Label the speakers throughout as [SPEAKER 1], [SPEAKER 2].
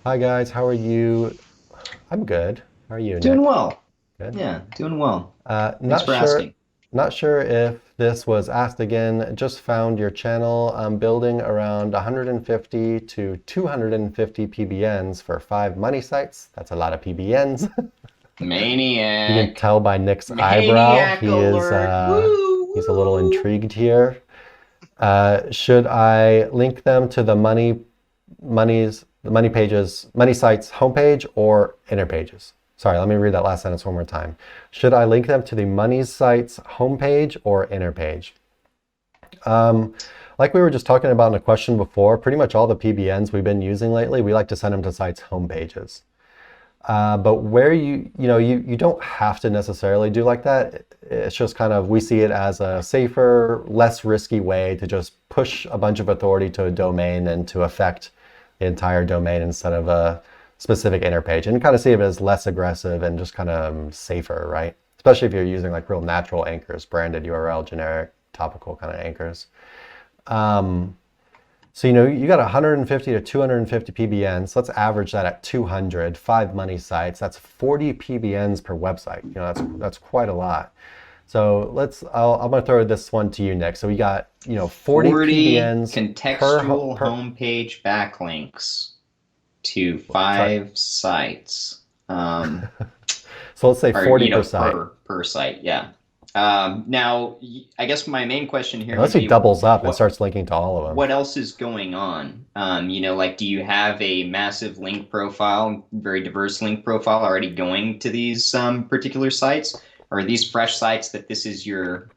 [SPEAKER 1] Hi guys, how are you? I'm good. How are you,
[SPEAKER 2] Doing
[SPEAKER 1] Nick?
[SPEAKER 2] well.
[SPEAKER 1] Good.
[SPEAKER 2] Yeah, doing well.
[SPEAKER 1] Uh,
[SPEAKER 2] Thanks
[SPEAKER 1] not
[SPEAKER 2] for
[SPEAKER 1] sure,
[SPEAKER 2] asking.
[SPEAKER 1] not sure if this was asked again. Just found your channel. I'm building around 150 to 250 PBNs for 5 money sites. That's a lot of PBNs. You can
[SPEAKER 2] Maniac.
[SPEAKER 1] tell by Nick's eyebrow.
[SPEAKER 2] Maniac alert.
[SPEAKER 1] He's a little
[SPEAKER 2] Woo, woo.
[SPEAKER 1] intrigued here. Should I link them to the money pages, money sites homepage or inner pages? Sorry, let me read that last sentence one more time. Should I link them to the money sites homepage or inner page? Um, like we were just talking about in a question before, pretty much all the PBNs we've been using lately, we like to send them to sites homepages. But where you don't have to necessarily do like that. It's just kind of, we see it as a safer, less risky way to just push a bunch of authority to a domain and to affect the entire domain instead of a specific inner page, and kind of see it as less aggressive and just kind of safer, right? Especially if you're using like real natural anchors, branded URL, generic, topical kind of anchors. Um, so, you got 150 to 250 PBNs. Let's average that at 200, 5 money sites. That's 40 PBNs per website. That's quite a lot. So I'm going to throw this one to you, Nick. So we got, 40
[SPEAKER 2] 40
[SPEAKER 1] PBNs
[SPEAKER 2] contextual homepage backlinks to
[SPEAKER 1] sorry.
[SPEAKER 2] five sites.
[SPEAKER 1] So let's say
[SPEAKER 2] Or,
[SPEAKER 1] 40 per site.
[SPEAKER 2] per site. Yeah. Now, I guess my main question here would
[SPEAKER 1] Unless he
[SPEAKER 2] be
[SPEAKER 1] doubles up and
[SPEAKER 2] what
[SPEAKER 1] starts linking to all of them.
[SPEAKER 2] what else is going on? Like, do you have a massive link profile, very diverse link profile already going to these particular sites? Or are these fresh sites that this is what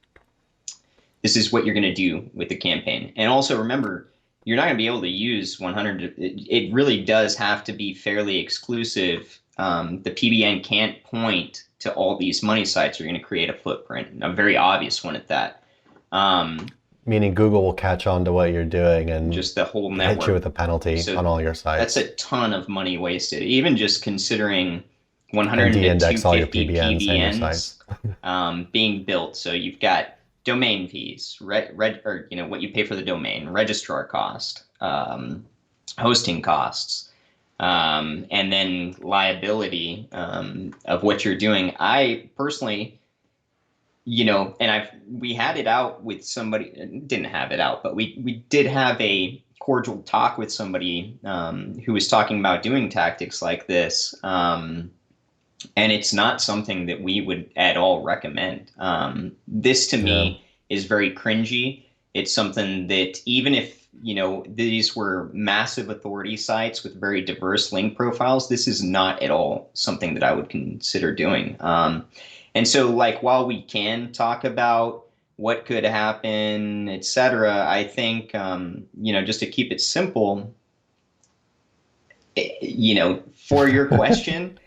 [SPEAKER 2] you're going to do with the campaign? And also remember, you're not going to be able to use 100. It really does have to be fairly exclusive. The PBN can't point to all these money sites. You're going to create a footprint, a very obvious one at that. Um,
[SPEAKER 1] Meaning Google will catch on to what you're doing and
[SPEAKER 2] just the whole
[SPEAKER 1] hit you with
[SPEAKER 2] network.
[SPEAKER 1] a penalty
[SPEAKER 2] So
[SPEAKER 1] on all your
[SPEAKER 2] that's
[SPEAKER 1] sites
[SPEAKER 2] a ton of money wasted. Even just considering
[SPEAKER 1] and
[SPEAKER 2] 100 to
[SPEAKER 1] de-index all your
[SPEAKER 2] 250
[SPEAKER 1] PBNs and your
[SPEAKER 2] PBNs
[SPEAKER 1] sites.
[SPEAKER 2] being built. So you've got domain fees, or what you pay for the domain, registrar cost, hosting costs, and then liability of what you're doing. I personally, and we had it out with somebody, didn't have it out, but we did have a cordial talk with somebody who was talking about doing tactics like this. And it's not something that we would at all recommend. This to
[SPEAKER 1] Yeah.
[SPEAKER 2] me is very cringy. It's something that even if, these were massive authority sites with very diverse link profiles, this is not at all something that I would consider doing. And so, like, while we can talk about what could happen, etc., I think, just to keep it simple, for your question,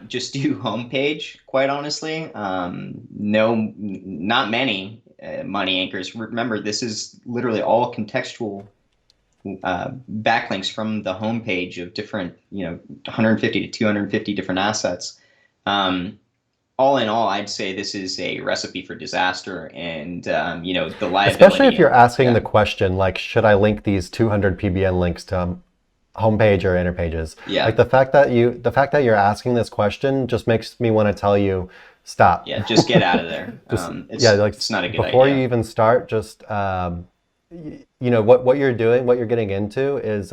[SPEAKER 2] just do homepage, quite honestly. No, not many money anchors. Remember, this is literally all contextual backlinks from the homepage of different, 150 to 250 different assets. Um, all in all, I'd say this is a recipe for disaster, and the
[SPEAKER 1] Especially if
[SPEAKER 2] liability
[SPEAKER 1] you're
[SPEAKER 2] of,
[SPEAKER 1] asking the
[SPEAKER 2] yeah,
[SPEAKER 1] question, like, should I link these 200 PBN links to homepage or inner pages? Like
[SPEAKER 2] yeah,
[SPEAKER 1] the fact that you're asking this question just makes me want to tell you, stop.
[SPEAKER 2] yeah. Just get out of there.
[SPEAKER 1] Just yeah, like
[SPEAKER 2] It's not a good
[SPEAKER 1] before you
[SPEAKER 2] idea.
[SPEAKER 1] even start, just what you're doing, what you're getting into is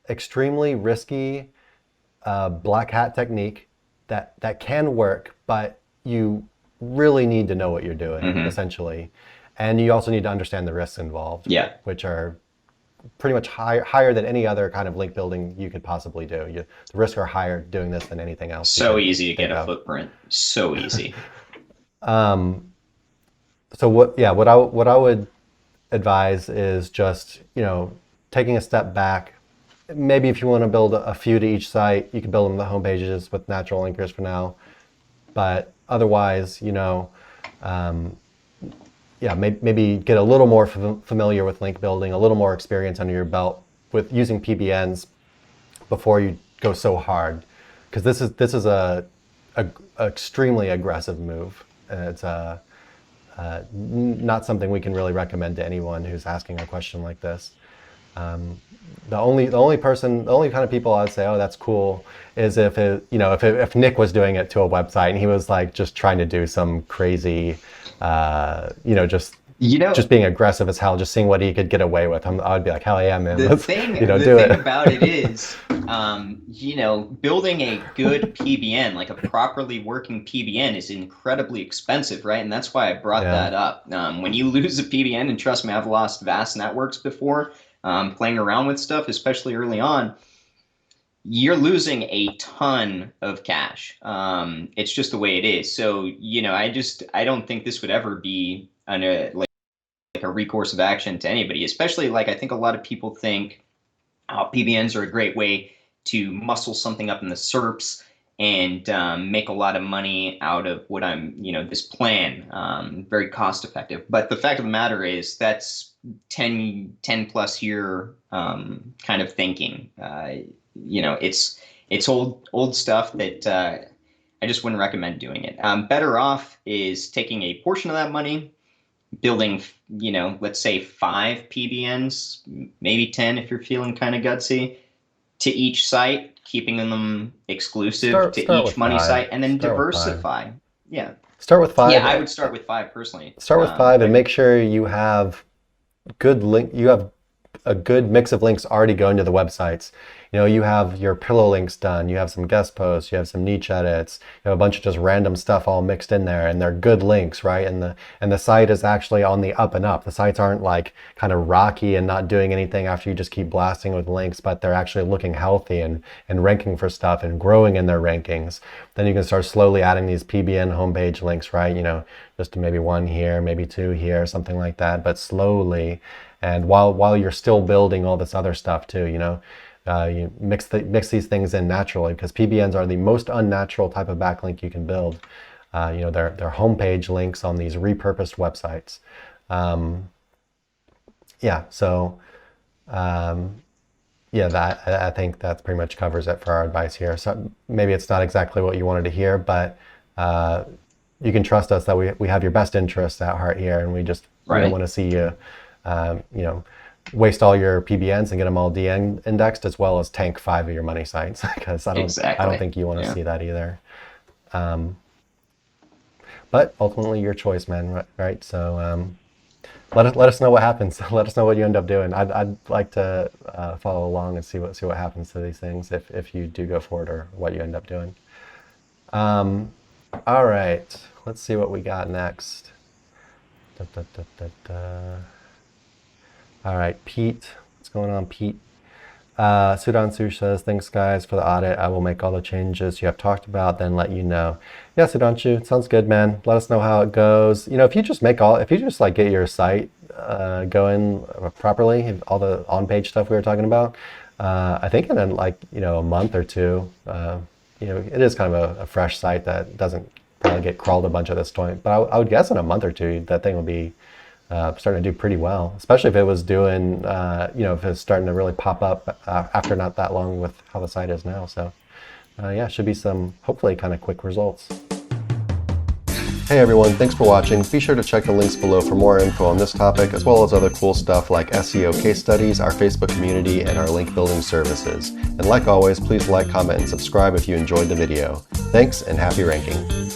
[SPEAKER 1] extremely risky black hat technique that can work, but you really need to know what you're doing,
[SPEAKER 2] Hmm.
[SPEAKER 1] essentially. And you also need to understand the risks involved,
[SPEAKER 2] Yeah.
[SPEAKER 1] which are pretty much higher than any other kind of link building you could possibly do. The risks are higher doing this than anything else you
[SPEAKER 2] So
[SPEAKER 1] could
[SPEAKER 2] easy to get
[SPEAKER 1] think
[SPEAKER 2] a
[SPEAKER 1] of.
[SPEAKER 2] footprint. So easy.
[SPEAKER 1] So what I would advise is just, taking a step back. Maybe if you want to build a few to each site, you can build them the home pages with natural linkers for now. But otherwise, yeah, maybe get a little more familiar with link building, a little more experience under your belt with using PBNs before you go so hard, because this is a extremely aggressive move, and it's not something we can really recommend to anyone who's asking a question like this. The only kind of people I'd say, oh, that's cool, is if it, if Nick was doing it to a website and he was like just trying to do some crazy, just being aggressive as hell, just seeing what he could get away with. I'd be like, hell yeah, man.
[SPEAKER 2] The thing about it is, building a good PBN, like a properly working PBN, is incredibly expensive, right? And that's why I brought that up. When you lose a PBN, and trust me, I've lost vast networks before, playing around with stuff, especially early on, you're losing a ton of cash. It's just the way it is. So, I don't think this would ever be like a recourse of action to anybody, especially like I think a lot of people think PBNs are a great way to muscle something up in the SERPs and make a lot of money out of what this plan, very cost effective. But the fact of the matter is that's 10 plus year kind of thinking. It's old stuff that I just wouldn't recommend doing it. Better off is taking a portion of that money, building, let's say 5 PBNs, maybe 10 if you're feeling kind of gutsy, to each site, keeping them exclusive to each money site, and then diversify. Yeah.
[SPEAKER 1] Start with 5.
[SPEAKER 2] Yeah, I would start with 5 personally.
[SPEAKER 1] Start with 5 and make sure you have you have a good mix of links already going to the websites. You have your pillow links done, you have some guest posts, you have some niche edits, you have a bunch of just random stuff all mixed in there, and they're good links, right? And the site is actually on the up and up. The sites aren't like kind of rocky and not doing anything after you just keep blasting with links, but they're actually looking healthy and ranking for stuff and growing in their rankings. Then you can start slowly adding these PBN homepage links, right? Just maybe 1 here, maybe 2 here, something like that, but slowly. And while you're still building all this other stuff too, you mix these things in naturally, because PBNs are the most unnatural type of backlink you can build. They're homepage links on these repurposed websites. I think that pretty much covers it for our advice here. So maybe it's not exactly what you wanted to hear, but you can trust us that we have your best interests at heart here, and we just don't want to see you waste all your PBNs and get them all de-indexed, as well as tank 5 of your money sites, because I don't think you want to see that either. But ultimately your choice, man, right? So let us know what happens. Let us know what you end up doing. I'd like to follow along and see what happens to these things if you do go forward, or what you end up doing. All right, let's see what we got next. All right, Pete. What's going on, Pete? Sudanshu says, thanks guys for the audit. I will make all the changes you have talked about, then let you know. Yeah, Sudanshu, sounds good, man. Let us know how it goes. If you just get your site going properly, all the on-page stuff we were talking about, I think in a month or two, it is kind of a fresh site that doesn't probably get crawled a bunch at this point. But I would guess in a month or two, that thing will be starting to do pretty well, especially if it was doing, if it's starting to really pop up after not that long with how the site is now. So should be some hopefully kind of quick results. Hey everyone, thanks for watching. Be sure to check the links below for more info on this topic, as well as other cool stuff like SEO case studies, our Facebook community, and our link building services. And like always, please like, comment, and subscribe if you enjoyed the video. Thanks, and happy ranking.